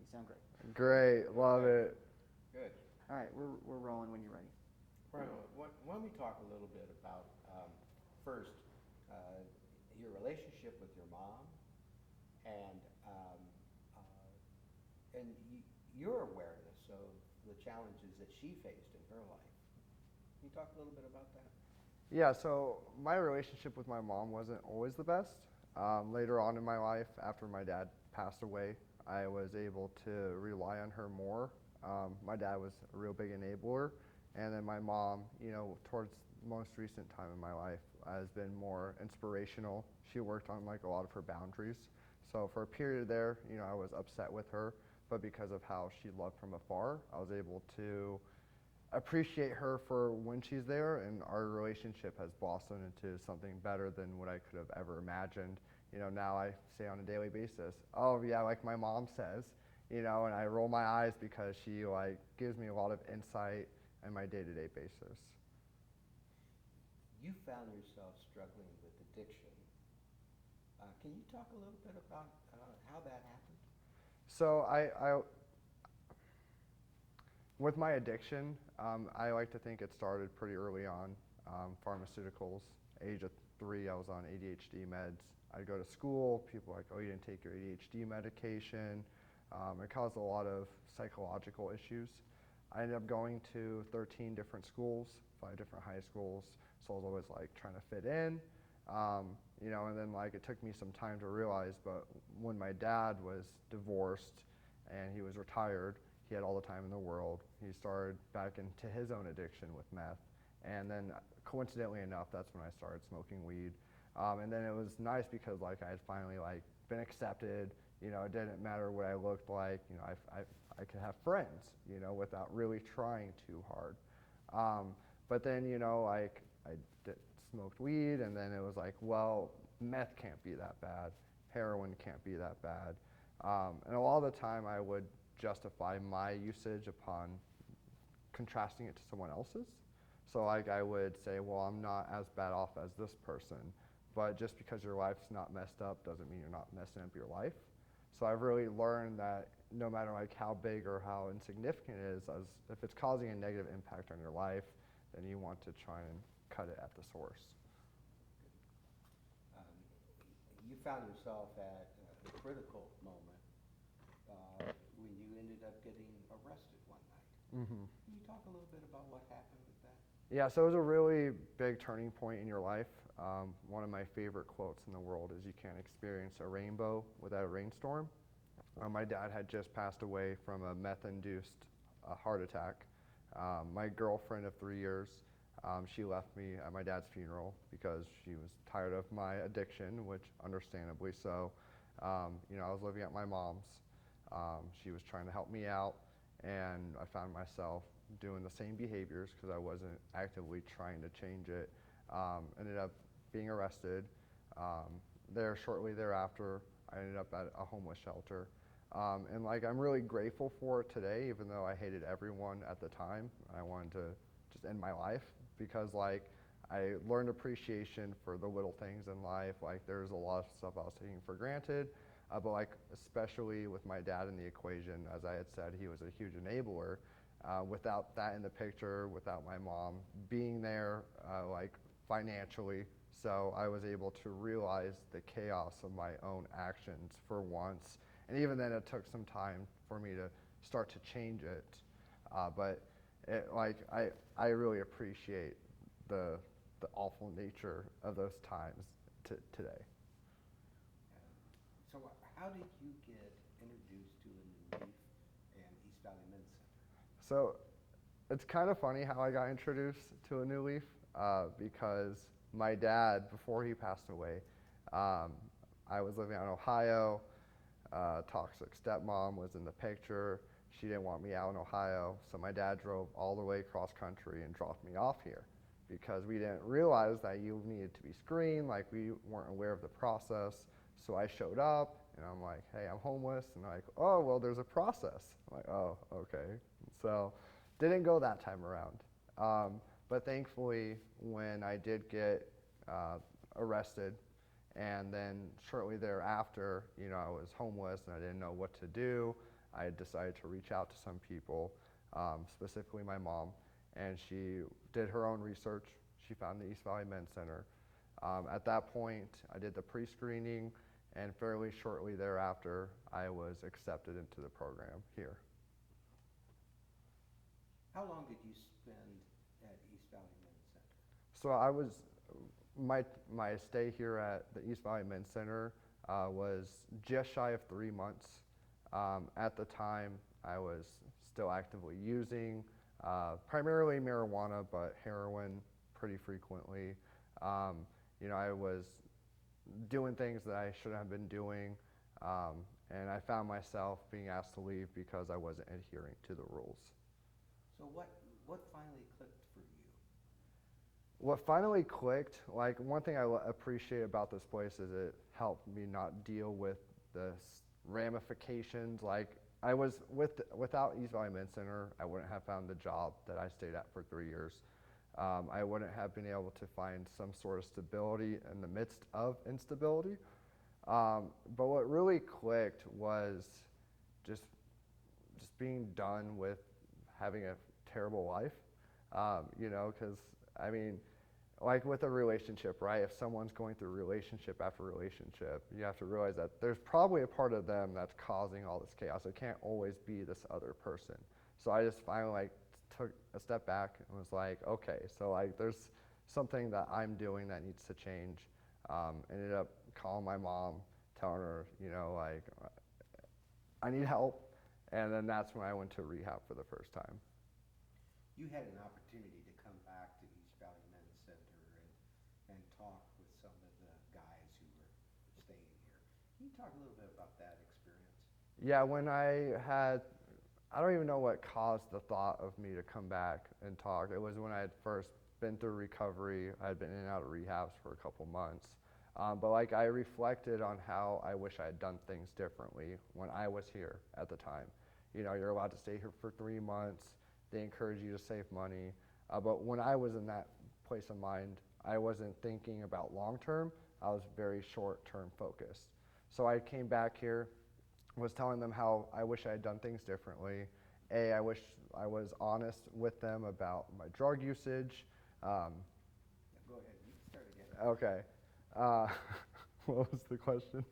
You sound great. Great, love it. Good. All right, we're rolling when you're ready. Bryan, why don't we talk a little bit about first uh, your relationship with your mom and your awareness of the challenges that she faced in her life. Can you talk a little bit about that? Yeah, so my relationship with my mom wasn't always the best. Later on in my life, after my dad passed away, I was able to rely on her more. My dad was a real big enabler, and then my mom, towards the most recent time in my life, has been more inspirational. She worked on like a lot of her boundaries. So for a period there, I was upset with her, but because of how she loved from afar, I was able to appreciate her for when she's there, and our relationship has blossomed into something better than what I could have ever imagined. Now I say on a daily basis, oh yeah, like my mom says, and I roll my eyes because she like gives me a lot of insight in my day-to-day basis. You found yourself struggling with addiction. Can you talk a little bit about how that happened? So with my addiction, I like to think it started pretty early on. Pharmaceuticals, age of 3, I was on ADHD meds. I'd go to school, people were like, oh, you didn't take your ADHD medication. It caused a lot of psychological issues. I ended up going to 13 different schools, 5 different high schools, so I was always like trying to fit in. And then like it took me some time to realize, but when my dad was divorced and he was retired, he had all the time in the world. He started back into his own addiction with meth. And then coincidentally enough, that's when I started smoking weed. And then it was nice because like I had finally like been accepted. It didn't matter what I looked like. I could have friends, without really trying too hard. But then, like smoked weed, and then it was like, well, meth can't be that bad. Heroin can't be that bad. And a lot of the time I would justify my usage upon contrasting it to someone else's. So like I would say, well, I'm not as bad off as this person, but just because your life's not messed up doesn't mean you're not messing up your life. So I've really learned that no matter like how big or how insignificant it is, as if it's causing a negative impact on your life, then you want to try and cut it at the source. Um, you found yourself at a critical moment when you ended up getting arrested one night. Mm-hmm. Can you talk a little bit about what happened with that? Yeah, so it was a really big turning point in your life. One of my favorite quotes in the world is, you can't experience a rainbow without a rainstorm. My dad had just passed away from a meth-induced heart attack. My girlfriend of 3 years, she left me at my dad's funeral because she was tired of my addiction, which understandably so. I was living at my mom's. She was trying to help me out, and I found myself doing the same behaviors because I wasn't actively trying to change it. Ended up being arrested. There shortly thereafter, I ended up at a homeless shelter. And like I'm really grateful for it today, even though I hated everyone at the time. I wanted to just end my life because like I learned appreciation for the little things in life. Like there's a lot of stuff I was taking for granted, but like especially with my dad in the equation, as I had said, he was a huge enabler. Without that in the picture, without my mom being there, like financially, so I was able to realize the chaos of my own actions for once. And even then, it took some time for me to start to change it. But I really appreciate the awful nature of those times today. So how did you get introduced to a new leaf and East Valley Men's Center? So it's kind of funny how I got introduced to a new leaf because my dad, before he passed away, um, I was living out in Ohio. Toxic stepmom was in the picture. She didn't want me out in Ohio, so my dad drove all the way across country and dropped me off here because we didn't realize that you needed to be screened, like we weren't aware of the process. So I showed up and I'm like, hey, I'm homeless. And they're like, oh, well, there's a process. I'm like, oh, okay. So didn't go that time around. But thankfully, when I did get arrested, and then shortly thereafter, I was homeless and I didn't know what to do. I decided to reach out to some people, specifically my mom, and she did her own research. She found the East Valley Men's Center. At that point, I did the pre-screening, and fairly shortly thereafter, I was accepted into the program here. How long did you spend at East Valley Men's Center? So my stay here at the East Valley Men's Center was just shy of 3 months. At the time, I was still actively using, primarily marijuana, but heroin pretty frequently. I was doing things that I shouldn't have been doing, and I found myself being asked to leave because I wasn't adhering to the rules. So what finally clicked for you? What finally clicked, like one thing I appreciate about this place is it helped me not deal with the ramifications. Like I was without East Valley Men's Center, I wouldn't have found the job that I stayed at for 3 years. I wouldn't have been able to find some sort of stability in the midst of instability. But what really clicked was just being done with having a terrible life, because I mean, like with a relationship, right? If someone's going through relationship after relationship, you have to realize that there's probably a part of them that's causing all this chaos. It can't always be this other person. So I just finally took a step back and was like, okay, so there's something that I'm doing that needs to change. Ended up calling my mom, telling her, I need help. And then that's when I went to rehab for the first time. You had an opportunity to come back to East Valley Men's Center and talk with some of the guys who were staying here. Can you talk a little bit about that experience? Yeah, I don't even know what caused the thought of me to come back and talk. It was when I had first been through recovery. I had been in and out of rehabs for a couple months. But I reflected on how I wish I had done things differently when I was here at the time. You're allowed to stay here for 3 months. They encourage you to save money. But when I was in that place of mind, I wasn't thinking about long term. I was very short term focused. So I came back here, was telling them how I wish I had done things differently. I wish I was honest with them about my drug usage. Go ahead, you can start again. Okay. What was the question?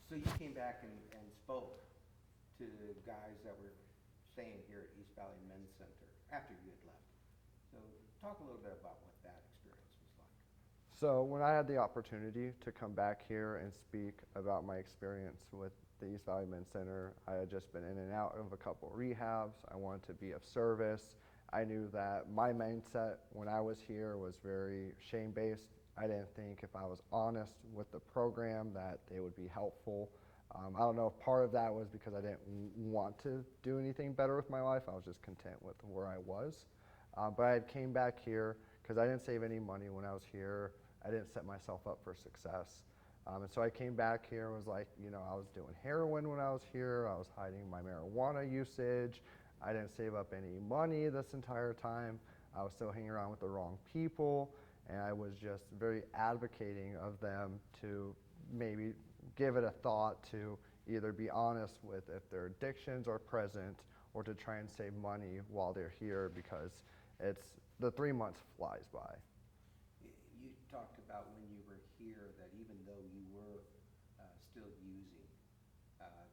So you came back and spoke to the guys that were staying here at East Valley Men's Center after you had left. So talk a little bit about what that experience was like. So when I had the opportunity to come back here and speak about my experience with the East Valley Men's Center, I had just been in and out of a couple rehabs. I wanted to be of service. I knew that my mindset when I was here was very shame-based. I didn't think if I was honest with the program that they would be helpful. I don't know if part of that was because I didn't want to do anything better with my life. I was just content with where I was. But I came back here because I didn't save any money when I was here. I didn't set myself up for success. And so I came back here and was like, I was doing heroin when I was here. I was hiding my marijuana usage. I didn't save up any money this entire time. I was still hanging around with the wrong people. And I was just very advocating of them to maybe give it a thought to either be honest with if their addictions are present or to try and save money while they're here, because the 3 months flies by. You talked about when you were here that even though you were still using, that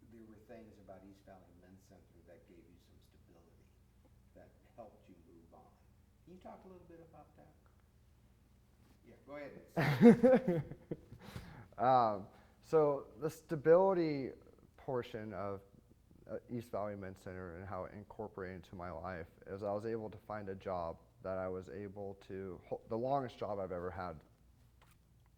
there were things about East Valley Men's Center that gave you some stability, that helped you move on. Can you talk a little bit about that? Yeah, go ahead. So the stability portion of East Valley Men's Center and how it incorporated into my life is I was able to find a job that I was able to, the longest job I've ever had.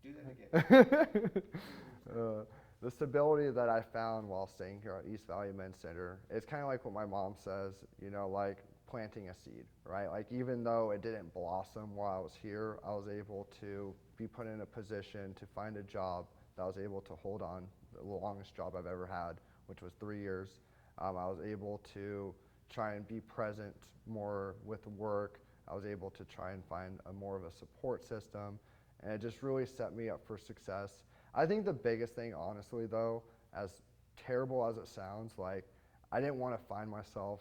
Do that again. The stability that I found while staying here at East Valley Men's Center, it's kind of like what my mom says, like planting a seed, right? Like even though it didn't blossom while I was here, I was able to be put in a position to find a job that I was able to hold on, the longest job I've ever had, which was 3 years. I was able to try and be present more with work. I was able to try and find more of a support system, and it just really set me up for success. I think the biggest thing, honestly, though, as terrible as it sounds, like I didn't want to find myself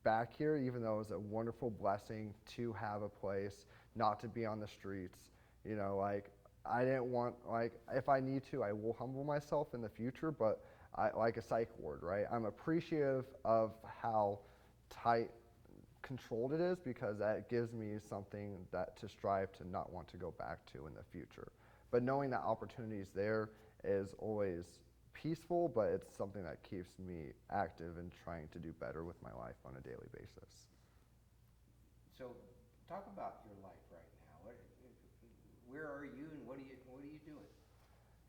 back here, even though it was a wonderful blessing to have a place, not to be on the streets. You know, like I didn't want, like if I need to, I will humble myself in the future, but I like a psych ward, right? I'm appreciative of how tight controlled it is because that gives me something that to strive to not want to go back to in the future. But knowing that opportunity is there is always peaceful, but it's something that keeps me active and trying to do better with my life on a daily basis. So, talk about your life right now. Where are you, and what are you doing?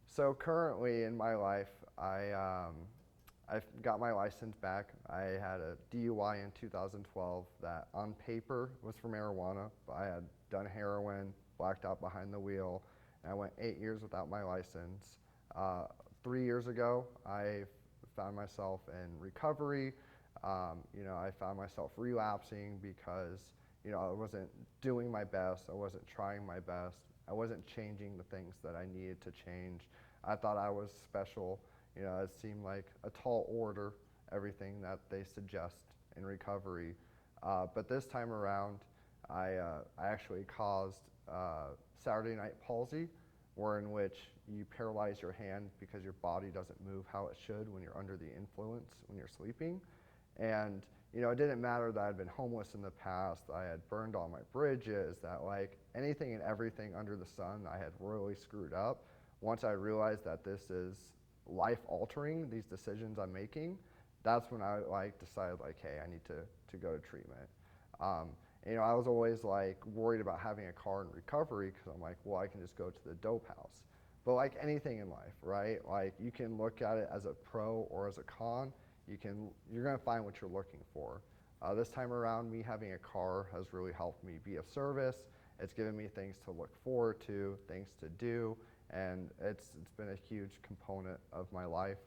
So currently in my life, I've got my license back. I had a DUI in 2012 that on paper was for marijuana, but I had done heroin, blacked out behind the wheel, and I went 8 years without my license. 3 years ago, I found myself in recovery. I found myself relapsing because, I wasn't doing my best. I wasn't trying my best. I wasn't changing the things that I needed to change. I thought I was special. It seemed like a tall order, everything that they suggest in recovery. But this time around, I actually caused Saturday night palsy, in which you paralyze your hand because your body doesn't move how it should when you're under the influence, when you're sleeping. And, it didn't matter that I'd been homeless in the past, I had burned all my bridges, that like anything and everything under the sun I had really screwed up. Once I realized that this is life altering, these decisions I'm making, that's when I decided hey, I need to go to treatment. I was always worried about having a car in recovery because I'm well, I can just go to the dope house. But like anything in life, right? Like you can look at it as a pro or as a con. You're gonna find what you're looking for. This time around, me having a car has really helped me be of service. It's given me things to look forward to, things to do, and it's been a huge component of my life.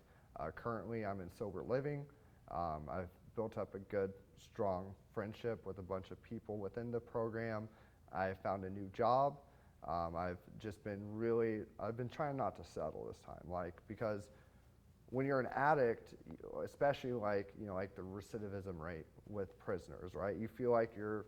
Currently, I'm in sober living. I've built up a good, strong friendship with a bunch of people within the program. I found a new job. I've been trying not to settle this time, because when you're an addict, especially the recidivism rate with prisoners, right? You feel like you're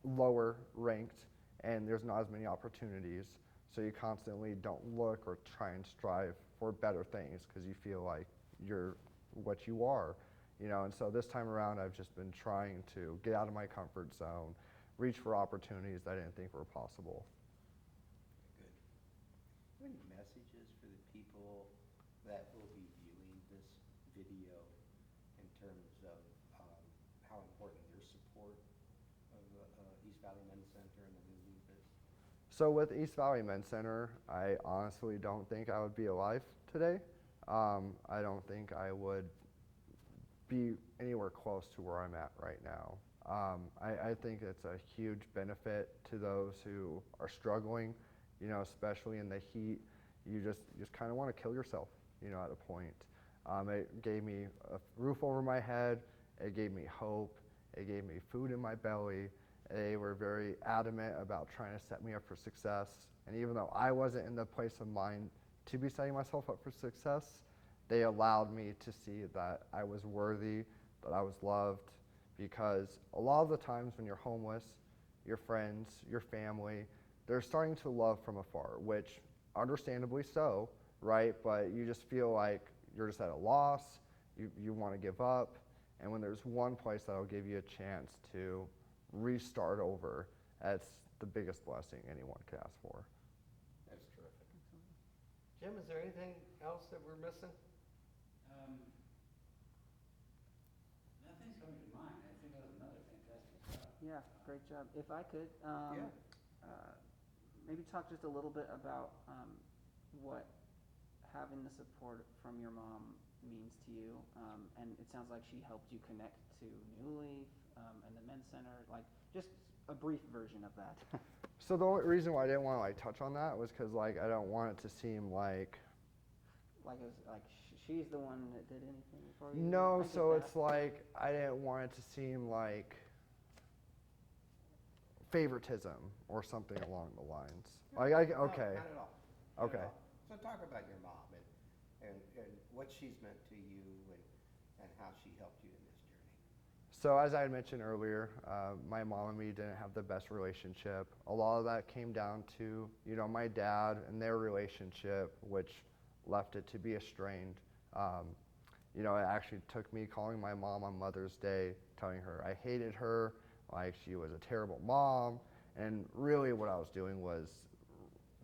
lower ranked and there's not as many opportunities, so you constantly don't look or try and strive for better things because you feel like you're what you are, and so this time around I've just been trying to get out of my comfort zone, reach for opportunities that I didn't think were possible. Good. Do you have any messages for the people that will be viewing this video in terms of how important their support of East Valley Men's Center and the movement is? So with East Valley Men's Center, I honestly don't think I would be alive today. I don't think I would be anywhere close to where I'm at right now. I think it's a huge benefit to those who are struggling, especially in the heat. You just kind of want to kill yourself, at a point. It gave me a roof over my head. It gave me hope. It gave me food in my belly. They were very adamant about trying to set me up for success. And even though I wasn't in the place of mind to be setting myself up for success, they allowed me to see that I was worthy, that I was loved, because a lot of the times when you're homeless, your friends, your family, they're starting to love from afar, which understandably so, right? But you just feel like you're just at a loss, you want to give up, and when there's one place that'll give you a chance to restart over, that's the biggest blessing anyone could ask for. That's terrific. Jim, is there anything else that we're missing? Nothing's coming to mind. I think that was another fantastic job. Yeah, great job. If I could, Yeah. maybe talk just a little bit about what having the support from your mom means to you. And it sounds like she helped you connect to New Leaf and the Men's Center. Just a brief version of that. So the only reason why I didn't want to touch on that was because I don't want it to seem like She's the one that did anything for you. no. I get So that. it's I didn't want it to seem like favoritism or something along the lines. No, okay. not at all. Not Okay. at all. So talk about your mom and what she's meant to you and how she helped you in this journey. So as I had mentioned earlier, my mom and me didn't have the best relationship. A lot of that came down to, my dad and their relationship, which left it to be strained. It actually took me calling my mom on Mother's Day, telling her I hated her, like she was a terrible mom, and really what I was doing was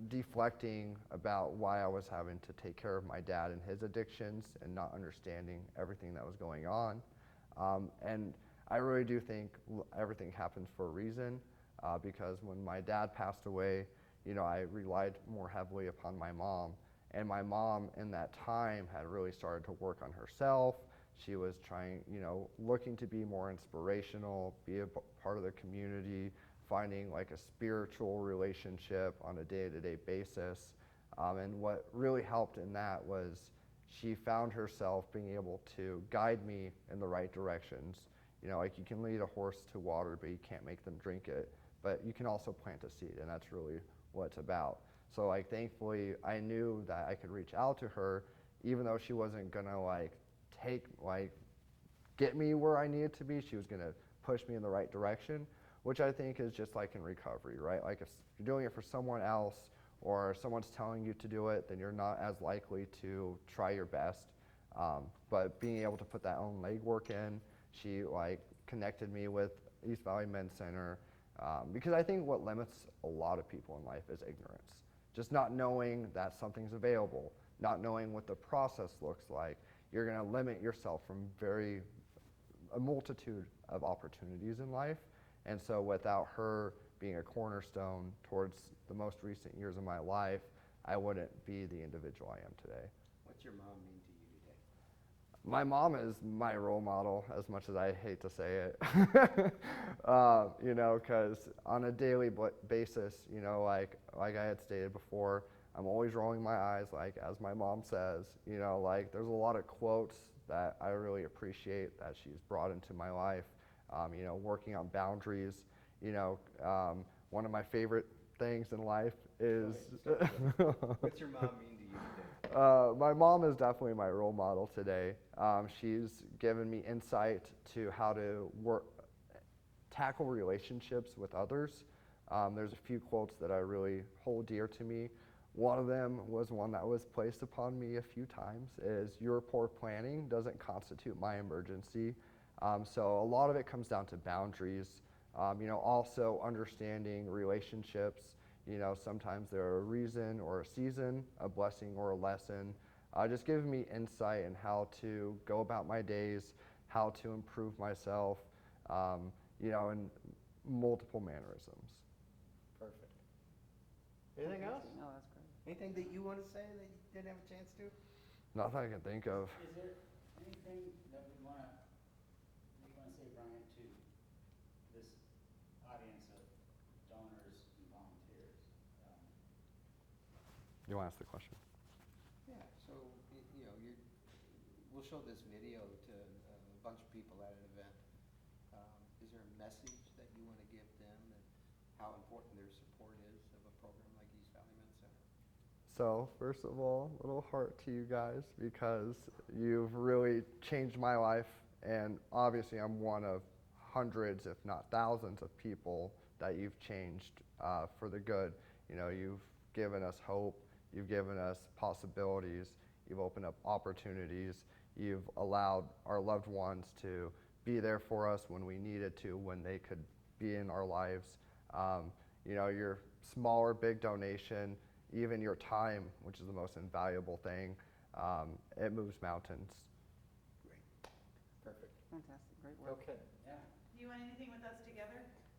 deflecting about why I was having to take care of my dad and his addictions and not understanding everything that was going on. And I really do think everything happens for a reason, because when my dad passed away, I relied more heavily upon my mom. And my mom in that time had really started to work on herself. She was trying, looking to be more inspirational, be a part of the community, finding like a spiritual relationship on a day-to-day basis. And what really helped in that was she found herself being able to guide me in the right directions. Like you can lead a horse to water, but you can't make them drink it. But you can also plant a seed, and that's really what it's about. So like thankfully I knew that I could reach out to her, even though she wasn't gonna get me where I needed to be. She was gonna push me in the right direction, which I think is just like in recovery, right? Like if you're doing it for someone else or someone's telling you to do it, then you're not as likely to try your best. But being able to put that own legwork in, she connected me with East Valley Men's Center, because I think what limits a lot of people in life is ignorance. Just not knowing that something's available, not knowing what the process looks like. You're gonna limit yourself from a multitude of opportunities in life. And so without her being a cornerstone towards the most recent years of my life, I wouldn't be the individual I am today. What's your mom mean to you today? My mom is my role model, as much as I hate to say it. Because on a daily basis, like I had stated before, I'm always rolling my eyes, as my mom says. There's a lot of quotes that I really appreciate that she's brought into my life. Working on boundaries. One of my favorite things in life is. What's your mom mean to you today? My mom is definitely my role model today. She's given me insight to how to tackle relationships with others. There's a few quotes that I really hold dear to me. One of them was one that was placed upon me a few times, is your poor planning doesn't constitute my emergency. So a lot of it comes down to boundaries, also understanding relationships. Sometimes they're a reason or a season, a blessing or a lesson. Just giving me insight in how to go about my days, how to improve myself, in multiple mannerisms. Perfect. Anything else? No, that's great. Anything that you want to say that you didn't have a chance to? Nothing I can think of. Is there anything that you wanna say, Bryan, to this audience of donors and volunteers? You want to ask the question? Yeah, so, we'll show this video to a bunch of people at an event. Is there a message that you want to give them and how important their support is of a program like East Valley Men's Center? So, first of all, little heart to you guys, because you've really changed my life, and obviously I'm one of hundreds, if not thousands, of people that you've changed for the good. You've given us hope, you've given us possibilities, you've opened up opportunities, you've allowed our loved ones to be there for us when we needed to, when they could be in our lives. Your small or big donation, even your time, which is the most invaluable thing, it moves mountains. Great. Perfect. Fantastic. Great work. Okay. Yeah. Do you want anything with us together?